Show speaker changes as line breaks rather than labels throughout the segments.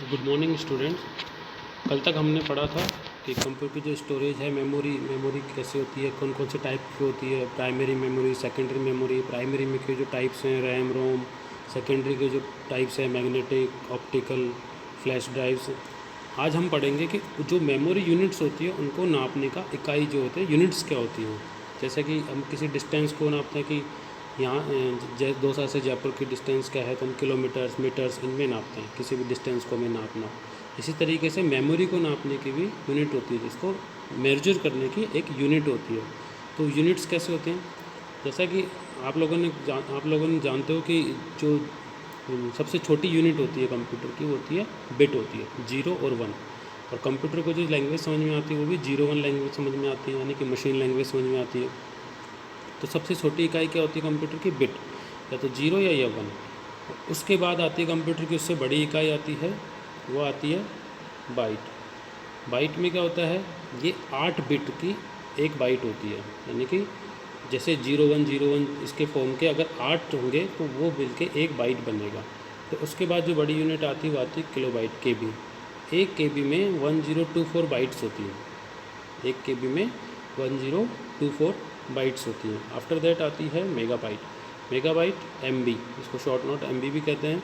Good morning students. कल तक हमने पढ़ा था कि कंप्यूटर की जो स्टोरेज है, मेमोरी कैसे होती है, कौन कौन से टाइप की होती है, primary memory, secondary memory. Primary में के जो टाइप्स हैं रैम रोम, सेकेंडरी के जो टाइप्स हैं मैग्नेटिक, ऑप्टिकल, फ्लैश ड्राइव्स। आज हम पढ़ेंगे कि जो मेमोरी यूनिट्स होती है उनको नापने का इकाई जो होते हैं यूनिट्स क्या होती हैं। जैसे कि हम किसी डिस्टेंस को नापते हैं कि यहाँ दौसा से जयपुर की डिस्टेंस क्या है, तो हम किलोमीटर्स मीटर्स इनमें नापते हैं किसी भी डिस्टेंस को हमें नापना। इसी तरीके से मेमोरी को नापने की भी यूनिट होती है, जिसको मेजर करने की एक यूनिट होती है। तो यूनिट्स कैसे होते हैं, जैसा कि आप लोगों ने जानते हो कि जो सबसे छोटी यूनिट होती है कंप्यूटर की वो होती है बिट होती है, 0 और 1। और कंप्यूटर को जो लैंग्वेज समझ में आती है वो भी 0-1 लैंग्वेज समझ में आती है, यानी कि मशीन लैंग्वेज समझ में आती है। तो सबसे छोटी इकाई क्या होती है कंप्यूटर की? बिट, या तो 0 या 1। उसके बाद आती है कंप्यूटर की उससे बड़ी इकाई आती है, वो आती है बाइट। बाइट में क्या होता है, ये 8 बिट की एक बाइट होती है, यानी कि जैसे 0101 इसके फॉर्म के अगर 8 होंगे तो वो मिलके एक बाइट बनेगा। तो उसके बाद जो बड़ी यूनिट आती है वो आती है किलोबाइट, केबी। एक केबी में 1024 बाइट्स होती है, एक केबी में 1024 बाइट्स होती हैं। आफ्टर दैट आती है मेगाबाइट। मेगाबाइट एमबी, इसको शॉर्ट नोट एमबी भी कहते हैं,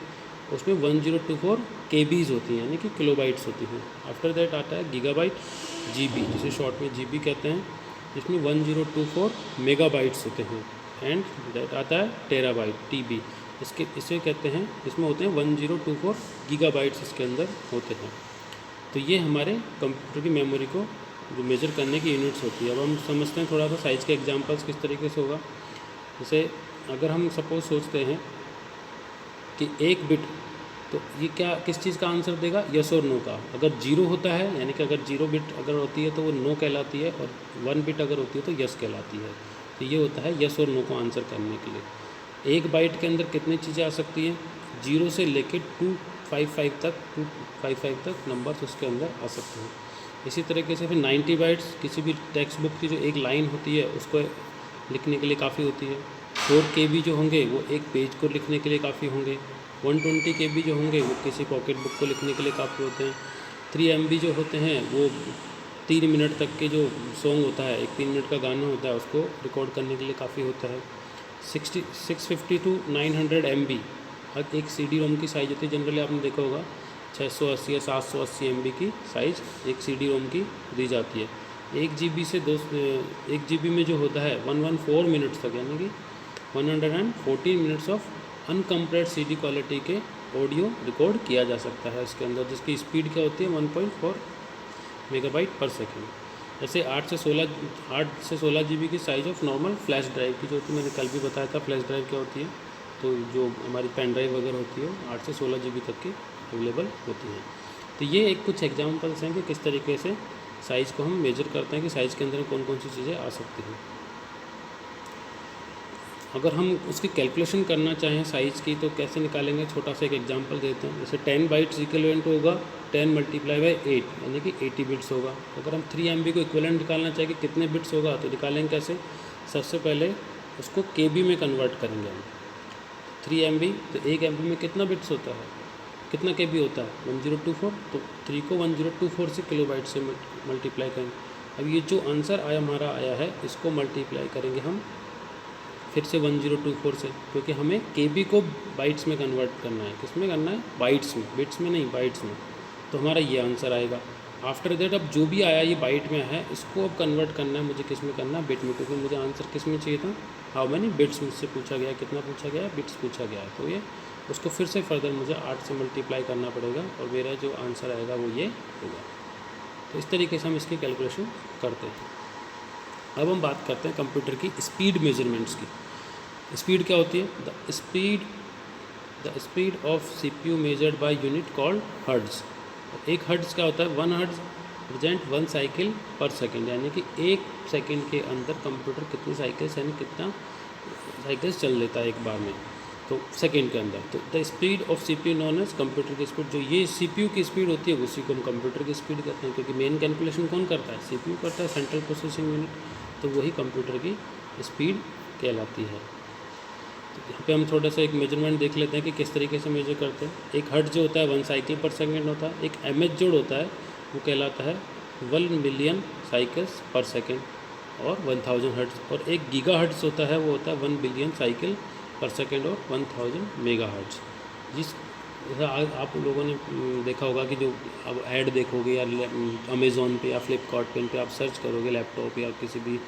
उसमें 1024 केबीज़ होती हैं, यानी कि किलोबाइट्स होती हैं। आफ्टर दैट आता है गीगाबाइट, जीबी, जिसे शॉर्ट में जीबी कहते हैं, जिसमें 1024 मेगाबाइट्स होते हैं। एंड दैट आता है टेराबाइट, टीबी, इसे कहते हैं, इसमें होते हैं 1024 गीगाबाइट्स इसके अंदर होते हैं। तो ये हमारे कंप्यूटर की मेमोरी को जो मेजर करने की यूनिट्स होती है। अब हम समझते हैं थोड़ा सा साइज़ के एग्जांपल्स किस तरीके से होगा। जैसे अगर हम सपोज सोचते हैं कि एक बिट, तो ये क्या किस चीज़ का आंसर देगा, यस और नो का। अगर 0 होता है, यानी कि अगर 0 बिट अगर होती है तो वो नो कहलाती है, और 1 बिट अगर होती है तो यस कहलाती है। तो ये होता है यस और नो को आंसर करने के लिए। एक बाइट के अंदर कितनी चीज़ें आ सकती हैं, 0 से लेकर 255 तक नंबर्स उसके अंदर आ सकते हैं। इसी तरीके से फिर 90 बाइट्स किसी भी टेक्स्ट बुक की जो एक लाइन होती है उसको लिखने के लिए काफ़ी होती है। 4 KB जो होंगे वो एक पेज को लिखने के लिए काफ़ी होंगे। 120 KB जो होंगे वो किसी पॉकेट बुक को लिखने के लिए काफ़ी होते हैं। 3 MB जो होते हैं वो 3 मिनट तक के जो सॉन्ग होता है, एक 3 मिनट का गाना होता है, उसको रिकॉर्ड करने के लिए काफ़ी होता है। 650 to 900 MB एक CD रोम की साइज़ होती है। जनरली आपने देखा होगा 680 या 780 MB की साइज़ एक CD रोम की दी जाती है। 1 GB में जो होता है 114 मिनट्स तक, यानी कि 114 minutes of uncompressed CD quality के ऑडियो रिकॉर्ड किया जा सकता है इसके अंदर, जिसकी स्पीड क्या होती है 1.4 मेगाबाइट पर सेकेंड। जैसे 8 से 16 GB की size of normal flash drive की जो होती है, मैंने कल भी बताया था फ्लैश ड्राइव क्या होती है। तो जो हमारी पेन ड्राइव वगैरह होती है 8 से 16 GB तक की अवेलेबल होती हैं। तो ये एक कुछ एग्जांपल्स हैं कि किस तरीके से साइज़ को हम मेजर करते हैं कि साइज़ के अंदर कौन कौन सी चीज़ें आ सकती हैं। अगर हम उसकी कैलकुलेशन करना चाहें साइज़ की तो कैसे निकालेंगे, छोटा सा एक एग्जांपल देते हैं। जैसे 10 बाइट्स इक्विवेलेंट होगा 10 × 8, यानी कि 80 बिट्स होगा। अगर हम 3 MB को इक्विवेलेंट निकालना चाहें कि कितने बिट्स होगा, तो निकालेंगे कैसे, सबसे पहले उसको KB में कन्वर्ट करेंगे हम। 3 MB, तो 1 MB में कितना बिट्स होता है, कितना KB होता है 1024, तो 3 को 1024 से किलोबाइट से मल्टीप्लाई करेंगे। अब ये जो आंसर हमारा आया है इसको मल्टीप्लाई करेंगे हम फिर से 1024 से, क्योंकि हमें KB को बाइट्स में कन्वर्ट करना है। किस में करना है, बाइट्स में, बिट्स में नहीं, बाइट्स में। तो हमारा ये आंसर आएगा। आफ्टर दैट अब जो भी आया ये बाइट में है, इसको अब कन्वर्ट करना है मुझे किस में करना है, बिट में, क्योंकि मुझे आंसर किस में चाहिए था, हाउ मैनी बिट्स मुझसे पूछा गया है, कितना पूछा गया है, बिट्स पूछा गया है। तो ये उसको फिर से फर्दर मुझे 8 से मल्टीप्लाई करना पड़ेगा और मेरा जो आंसर आएगा वो ये होगा। तो इस तरीके से हम इसकी कैलकुलेशन करते हैं। अब हम बात करते हैं कंप्यूटर की स्पीड मेजरमेंट्स की। स्पीड क्या होती है, the speed of CPU measured by unit called hertz. एक हर्ट्ज़ क्या होता है, 1 हर्ट्ज़ रिप्रेजेंट 1 साइकिल पर सेकेंड, यानी कि 1 सेकेंड के अंदर कंप्यूटर कितनी साइकिल्स, यानी कितना साइकिल्स चल लेता है एक बार में, तो सेकेंड के अंदर। तो the speed of CPU known as computer की स्पीड, जो ये CPU की स्पीड होती है उसी को हम कंप्यूटर की स्पीड कहते हैं, क्योंकि मेन कैलकुलेशन कौन करता है, CPU करता है, सेंट्रल प्रोसेसिंग यूनिट। तो वही कंप्यूटर की स्पीड कहलाती है। तो यहाँ पे हम थोड़ा सा एक मेजरमेंट देख लेते हैं कि किस तरीके से मेजर करते हैं। एक हर्ट्ज जो होता है 1 साइकिल पर सेकेंड होता है। एक एमएच जोड़ होता है वो कहलाता है 1 मिलियन साइकिल्स पर सेकेंड और 1000 हर्ट्ज। और एक गीगा हर्ट्ज होता है वो होता है 1 बिलियन साइकिल पर सेकेंड और 1000 मेगा हर्ट्ज। जिस आप लोगों ने देखा होगा कि जो अब ऐड देखोगे या अमेज़ॉन पे या फ्लिपकार्ट पे इन पे आप सर्च करोगे लैपटॉप या किसी भी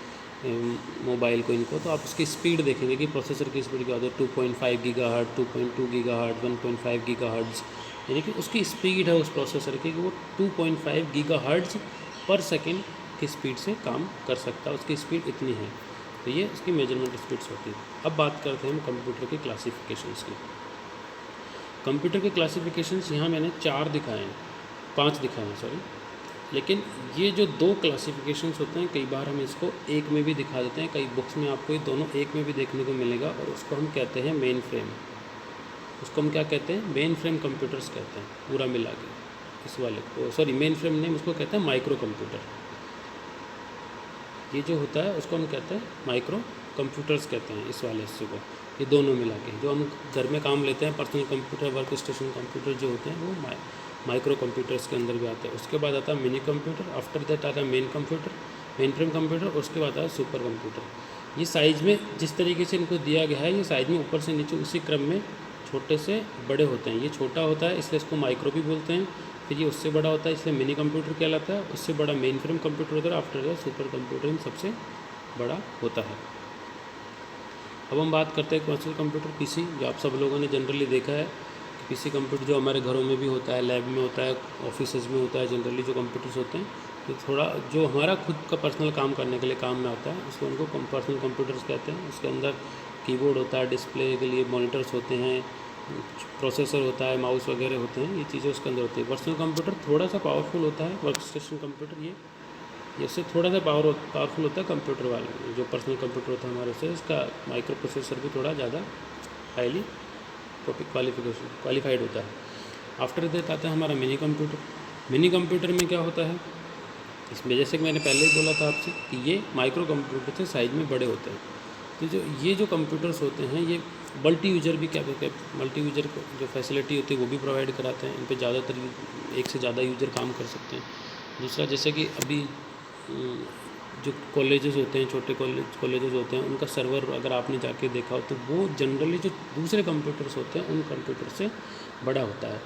मोबाइल को इनको, तो आप उसकी स्पीड देखेंगे कि प्रोसेसर की स्पीड क्या होती है। 2.5 गीगाहर्ट्ज़, 2.2 गीगाहर्ट्ज़, 1.5 गीगाहर्ट्ज़, यानी कि उसकी स्पीड है उस प्रोसेसर की कि वो 2.5 गीगाहर्ट्ज़ पर सेकेंड की स्पीड से काम कर सकता है। उसकी स्पीड इतनी है, तो ये उसकी मेजरमेंट स्पीड्स होती है। अब बात करते हैं हम कंप्यूटर की क्लासिफिकेशंस की। कंप्यूटर के क्लासिफिकेशंस यहाँ मैंने 4 दिखाए हैं, 5 दिखाए हैं सॉरी। लेकिन ये जो 2 क्लासिफिकेशंस होते हैं कई बार हम इसको एक में भी दिखा देते हैं। कई बुक्स में आपको ये दोनों एक में भी देखने को मिलेगा और उसको हम कहते हैं मेन फ्रेम। उसको हम क्या कहते हैं? मेन फ्रेम कंप्यूटर्स कहते हैं पूरा मिला के। इस वाले को सॉरी मेन फ्रेम नहीं, उसको कहते हैं माइक्रो कंप्यूटर। ये जो होता है उसको हम कहते हैं माइक्रो कंप्यूटर्स कहते हैं इस वाले हिस्से को। ये दोनों मिला के जो हम घर में काम लेते हैं, personal computer, work station computer जो होते हैं वो माइक्रो कंप्यूटर्स के अंदर भी आते हैं। उसके बाद आता है मिनी कंप्यूटर, आफ्टर दैट आता है main computer, main frame computer, उसके बाद आता है सुपर कंप्यूटर। ये साइज़ में जिस तरीके से इनको दिया गया है, ये साइज़ में ऊपर से नीचे उसी क्रम में छोटे से बड़े होते हैं। ये छोटा होता है इसलिए इसको माइक्रो भी बोलते हैं, फिर ये उससे बड़ा होता है इसलिए मिनी कंप्यूटर कहलाता है, उससे बड़ा मेन फ्रेम कंप्यूटर होता है, आफ्टर दैट सुपर कंप्यूटर सबसे बड़ा होता है। अब हम बात करते हैं पर्सनल कंप्यूटर पीसी, जो आप सब लोगों ने जनरली देखा है कि पीसी कंप्यूटर जो हमारे घरों में भी होता है, लैब में होता है, ऑफिसेज में होता है। जनरली जो कंप्यूटर्स होते हैं तो थोड़ा जो हमारा खुद का पर्सनल काम करने के लिए काम में आता है उसको उनको पर्सनल कंप्यूटर्स कहते हैं। उसके अंदर कीबोर्ड होता है, डिस्प्ले के लिए मॉनिटर्स होते हैं, प्रोसेसर होता है, माउस वगैरह होते हैं, ये चीज़ें उसके अंदर होती है। पर्सनल कंप्यूटर थोड़ा सा पावरफुल होता है, वर्क स्टेशन कंप्यूटर ये इससे थोड़ा सा पावरफुल होता है। कंप्यूटर वाले जो पर्सनल कंप्यूटर होता है हमारे से, इसका माइक्रो प्रोसेसर भी थोड़ा ज़्यादा हाईली क्वालिफाइड होता है। आफ्टर दैट आता है हमारा मिनी कंप्यूटर। मिनी कंप्यूटर में क्या होता है, इसमें जैसे कि मैंने पहले ही बोला था आपसे कि ये माइक्रो कंप्यूटर से साइज में बड़े होते हैं। तो जो कंप्यूटर्स होते हैं ये मल्टी यूजर भी क्या कहते हैं, मल्टी यूजर को जो फैसिलिटी होती है वो भी प्रोवाइड कराते हैं। इन पर ज़्यादातर एक से ज़्यादा यूजर काम कर सकते हैं। दूसरा जैसे कि अभी जो कॉलेजेस होते हैं, छोटे कॉलेजेस होते हैं, उनका सर्वर अगर आपने जाके देखा हो तो वो जनरली जो दूसरे कंप्यूटर्स होते हैं उन कंप्यूटर से बड़ा होता है।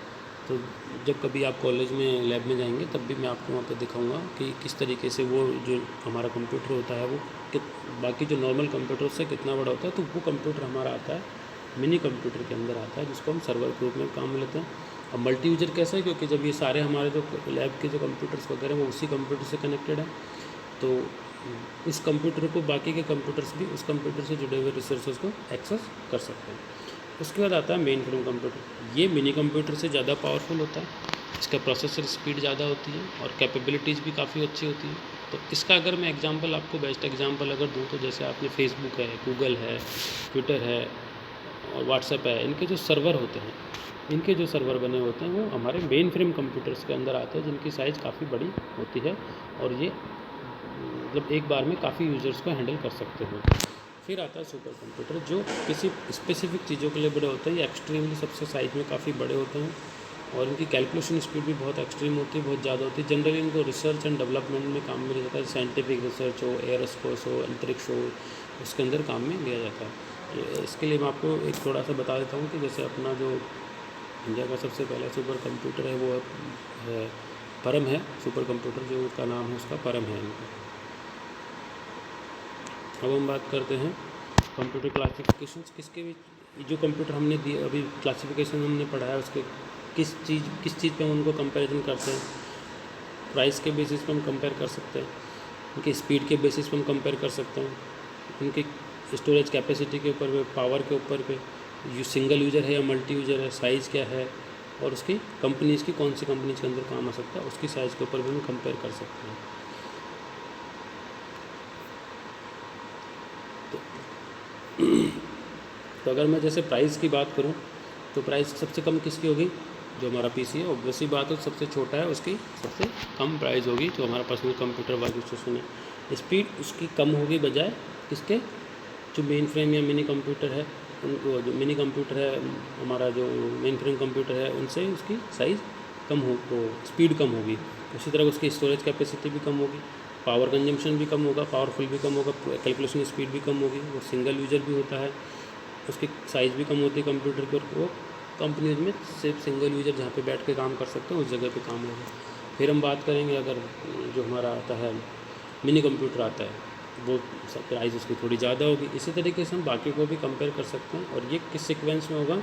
तो जब कभी आप कॉलेज में लैब में जाएंगे तब भी मैं आपको वहाँ पे दिखाऊंगा कि किस तरीके से वो जो हमारा कंप्यूटर होता है वो बाकी जो नॉर्मल कंप्यूटर से कितना बड़ा होता है। तो वो कंप्यूटर हमारा आता है मिनी कंप्यूटर के अंदर आता है, जिसको हम सर्वर के रूप में काम में लेते हैं। अब मल्टी यूजर कैसा है, क्योंकि जब ये सारे हमारे जो लैब के जो कंप्यूटर्स वगैरह वो उसी कंप्यूटर से कनेक्टेड है, तो उस कंप्यूटर को बाकी के कंप्यूटर्स भी उस कंप्यूटर से जुड़े हुए रिसोर्सेज को एक्सेस कर सकते हैं। उसके बाद आता है मेन फ्रेम कंप्यूटर। ये मिनी कंप्यूटर से ज़्यादा पावरफुल होता है, इसका प्रोसेसर स्पीड ज़्यादा होती है और कैपेबिलिटीज़ भी काफ़ी अच्छी होती है। तो इसका अगर मैं एग्जांपल आपको बेस्ट एग्जांपल अगर दूँ तो जैसे आपने फेसबुक है, गूगल है, ट्विटर है और व्हाट्सएप है, इनके जो सर्वर होते हैं, इनके जो सर्वर बने होते हैं वो हमारे मेन फ्रेम कंप्यूटर्स के अंदर आते हैं, जिनकी साइज़ काफ़ी बड़ी होती है और ये मतलब एक बार में काफ़ी यूज़र्स को हैंडल कर सकते हो। फिर आता है सुपर कंप्यूटर, जो किसी स्पेसिफिक चीज़ों के लिए बड़े होते हैं। ये एक्सट्रीमली सबसे साइज़ में काफ़ी बड़े होते हैं और इनकी कैलकुलेशन स्पीड भी बहुत एक्सट्रीम होती है, बहुत ज़्यादा होती है। जनरली इनको रिसर्च एंड डेवलपमेंट में काम में लिया जाता है, साइंटिफिक रिसर्च हो, एयरोस्पेस हो, अंतरिक्ष हो, उसके अंदर काम में लिया जाता है। इसके लिए मैं आपको एक थोड़ा सा बता देता हूँ कि जैसे अपना जो इंडिया का सबसे पहला सुपर कंप्यूटर है वो है परम है। सुपर कंप्यूटर जो उसका नाम है उसका परम है इनका। अब हम बात करते हैं कंप्यूटर क्लासिफिकेशंस। किसके भी जो कंप्यूटर हमने दिए अभी क्लासिफिकेशन हमने पढ़ा है उसके किस चीज़ पे हम उनको कंपैरिजन करते हैं। प्राइस के बेसिस पे हम कंपेयर कर सकते हैं, उनकी स्पीड के बेसिस पे हम कंपेयर कर सकते हैं, उनकी स्टोरेज कैपेसिटी के ऊपर पे, पावर के ऊपर पे, सिंगल यूज़र है या मल्टी यूज़र है, साइज़ क्या है और उसकी कंपनीज़ की कौन सी कंपनीज़ के अंदर काम आ सकता है उसकी साइज़ के ऊपर भी हम कंपेयर कर सकते हैं। तो अगर मैं जैसे प्राइस की बात करूं तो प्राइस सबसे कम किसकी होगी, जो हमारा पीसी है। ऑब्वियसली बात है सबसे छोटा है उसकी सबसे कम प्राइस होगी, जो हमारा पर्सनल कंप्यूटर वर्क स्टेशन है। स्पीड उसकी कम होगी बजाय किसके, जो मेन फ्रेम या मिनी कंप्यूटर है वो जो मिनी कंप्यूटर है, हमारा जो मेन फ्रेम कंप्यूटर है, उनसे उसकी साइज़ कम हो, वो स्पीड कम होगी। उसी तरह उसकी स्टोरेज कैपेसिटी भी कम होगी, पावर कंजम्पशन भी कम होगा, पावरफुल भी कम होगा, कैलकुलेशन स्पीड भी कम होगी। वो सिंगल यूजर भी होता है, उसकी साइज़ भी कम होती है कंप्यूटर की, और वो कंपनीज में सिर्फ सिंगल यूजर जहाँ पे बैठ के काम कर सकते हैं उस जगह पे काम होगा। फिर हम बात करेंगे अगर जो हमारा आता है मिनी कंप्यूटर आता है, वो प्राइस उसकी थोड़ी ज़्यादा होगी। इसी तरीके से हम बाकी को भी कंपेयर कर सकते हैं। और ये किस सीक्वेंस में होगा,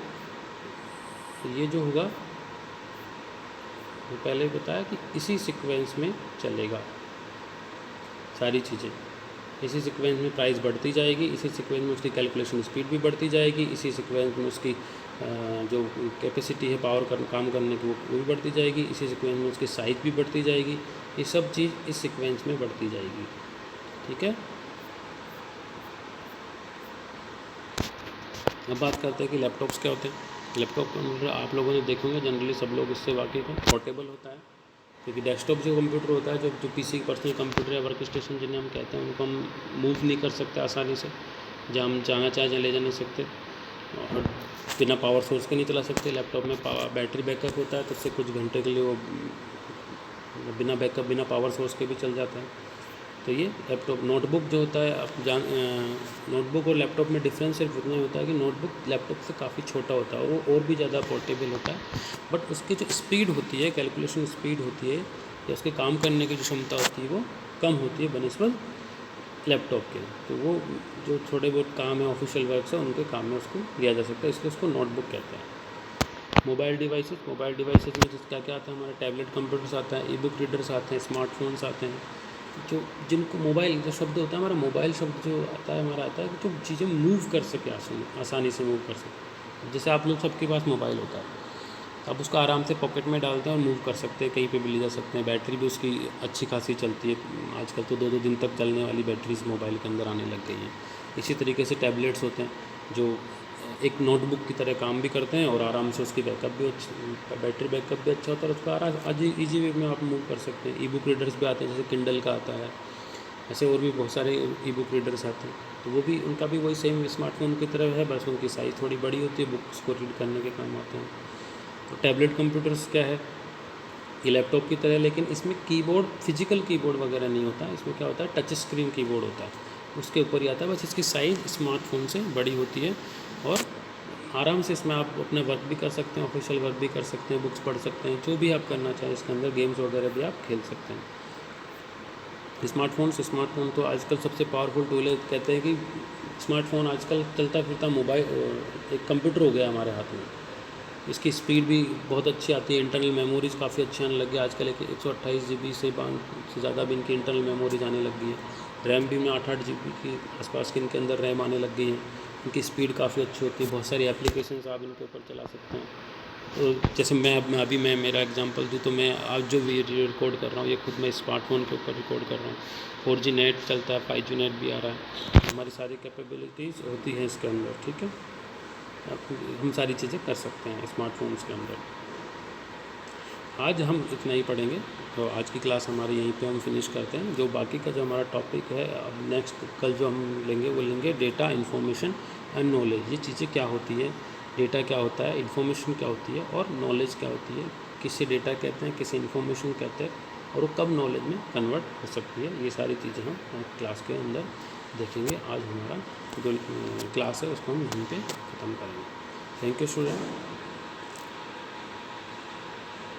तो ये जो होगा वो पहले ही बताया कि इसी सीक्वेंस में चलेगा सारी चीज़ें। इसी सीक्वेंस में प्राइस बढ़ती जाएगी, इसी सीक्वेंस में उसकी कैलकुलेशन स्पीड भी बढ़ती जाएगी, इसी सीक्वेंस में उसकी जो कैपेसिटी है काम करने की वो भी बढ़ती जाएगी, इसी सीक्वेंस में उसकी साइज़ भी बढ़ती जाएगी। ये सब चीज़ इस सीक्वेंस में बढ़ती जाएगी। ठीक है, अब बात करते हैं कि लैपटॉप्स क्या होते हैं। लैपटॉप कंप्यूटर आप लोगों ने देखे होंगे, जनरली सब लोग इससे वाकिफ़ हैं। पोर्टेबल होता है, क्योंकि डेस्कटॉप जो कंप्यूटर होता है, जो पीसी पर्सनल कंप्यूटर या वर्क स्टेशन जिन्हें हम कहते हैं, उनको हम मूव नहीं कर सकते आसानी से, जहाँ हम जाना चाहें जहाँ ले जा नहीं सकते, और बिना पावर सोर्स के नहीं चला सकते। लैपटॉप में बैटरी बैकअप होता है, तो उससे कुछ घंटे के लिए वो बिना बैकअप बिना पावर सोर्स के भी चल जाता है। तो ये लैपटॉप। नोटबुक जो होता है, आप नोटबुक और लैपटॉप में डिफरेंस सिर्फ इतना ही होता है कि नोटबुक लैपटॉप से काफ़ी छोटा होता है, वो और भी ज़्यादा पोर्टेबल होता है, बट उसकी जो स्पीड होती है, कैलकुलेशन स्पीड होती है, या उसके काम करने की जो क्षमता होती है वो कम होती है बनस्पत लैपटॉप के। तो वो जो थोड़े बहुत काम है, ऑफिशियल वर्क है, उनके काम में उसको लिया जा सकता है, इसलिए उसको नोटबुक कहते हैं। मोबाइल डिवाइसेस में क्या क्या आता है, हमारे टैबलेट कंप्यूटर्स आता है, ई बुक रीडर्स आते हैं, स्मार्टफोन्स आते हैं। जो जिनको मोबाइल जो शब्द होता है, हमारा मोबाइल शब्द जो आता है, हमारा आता है कि जो चीज़ें मूव कर सके, आसानी से मूव कर सके। जैसे आप लोग सबके पास मोबाइल होता है, आप उसको आराम से पॉकेट में डालते हैं और मूव कर सकते हैं, कहीं पे भी ले जा सकते हैं। बैटरी भी उसकी अच्छी खासी चलती है, आजकल तो 2-2 दिन तक चलने वाली बैटरीज मोबाइल के अंदर आने लग गई हैं। इसी तरीके से टैबलेट्स होते हैं, जो एक नोटबुक की तरह काम भी करते हैं, और आराम से उसकी बैकअप भी बैटरी बैकअप भी अच्छा होता है, और उसको आराम ईजी वे में आप मूव कर सकते हैं। ई बुक रीडर्स भी आते हैं, जैसे किंडल का आता है, ऐसे और भी बहुत सारे ई बुक रीडर्स आते हैं। तो वो भी, उनका भी वही सेम स्मार्टफोन की तरह है, बस उनकी साइज़ थोड़ी बड़ी होती है, बुक्स को रीड करने के काम आते हैं। तो टैबलेट कंप्यूटर्स क्या है, ये लैपटॉप की तरह है, लेकिन इसमें कीबोर्ड, फिजिकल कीबोर्ड वगैरह नहीं होता है। इसमें क्या होता है, टच स्क्रीन कीबोर्ड होता है, उसके ऊपर ही आता है। बस इसकी साइज़ स्मार्टफोन से बड़ी होती है, और आराम से इसमें आप अपना वर्क भी कर सकते हैं, ऑफिशियल वर्क भी कर सकते हैं, बुक्स पढ़ सकते हैं, जो भी आप करना चाहें इसके अंदर, गेम्स वगैरह भी आप खेल सकते हैं। स्मार्टफोन तो आजकल सबसे पावरफुल टूल है। कहते हैं कि स्मार्टफोन आजकल चलता फिरता मोबाइल, एक कंप्यूटर हो गया हमारे हाथ में। इसकी स्पीड भी बहुत अच्छी आती है, इंटरनल मेमोरीज़ काफ़ी अच्छी आने लगी है आजकल। 128 GB से ज़्यादा भी इनकी इंटरनल मेमोरीज आने लग गई है। रैम भी में 8-8 GB की आसपास के इनके अंदर रैम आने लग गई है। इनकी स्पीड काफ़ी अच्छी होती है, बहुत सारी एप्लीकेशंस आप इनके ऊपर चला सकते हैं। तो जैसे मैं मेरा एग्जांपल दूँ, तो मैं आज जो वीडियो रिकॉर्ड कर रहा हूँ, ये खुद मैं स्मार्टफोन के ऊपर रिकॉर्ड कर रहा हूँ। 4G नेट चलता है, 5G नेट भी आ रहा है, हमारी सारी कैपेबिलिटीज़ होती हैं इसके अंदर। ठीक है, हम सारी चीज़ें कर सकते हैं स्मार्टफोन्स के अंदर। आज हम इतना ही पढ़ेंगे, तो आज की क्लास हमारी यहीं पे हम फिनिश करते हैं। जो बाकी का जो हमारा टॉपिक है, अब नेक्स्ट कल जो हम लेंगे वो लेंगे डेटा, इन्फॉर्मेशन एंड नॉलेज। ये चीज़ें क्या होती है, डेटा क्या होता है, इन्फॉर्मेशन क्या होती है, और नॉलेज क्या होती है, किसे डेटा कहते हैं, किसे इन्फॉर्मेशन कहते हैं, और वो कब नॉलेज में कन्वर्ट हो सकती है। ये सारी चीज़ें हम क्लास के अंदर देखेंगे। आज हमारा जो क्लास है उसको हम यहीं पे ख़त्म करेंगे। Thank you student.